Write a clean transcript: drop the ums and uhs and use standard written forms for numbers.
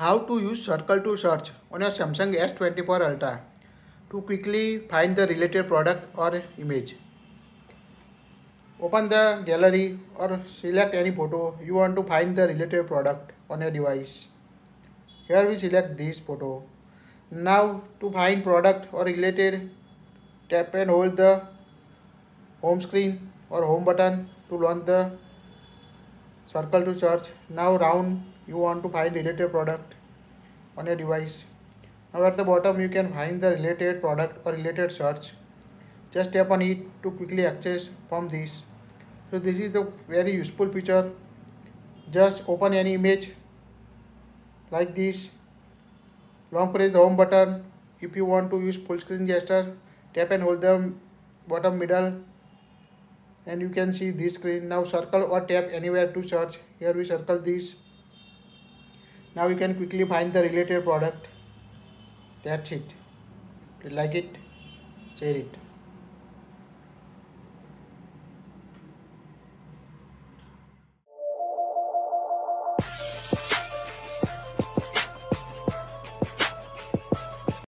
How to use circle to search on your Samsung S24 Ultra to quickly find the related product or image. Open the gallery or select any photo you want to find the related product on your device. Here we select this photo. Now to find product or related, tap and hold the home screen or home button to launch the circle to search. Now round you want to find related product on your device. Now at the bottom you can find the related product or related search. Just tap on it to quickly access from this. So this is the very useful feature. Just open any image like this. Long press the home button. If you want to use full screen gesture, tap and hold the bottom middle and you can see this screen. Now circle or tap anywhere to search. Here we circle this. Now you can quickly find the related product. That's it. If you like it, share it.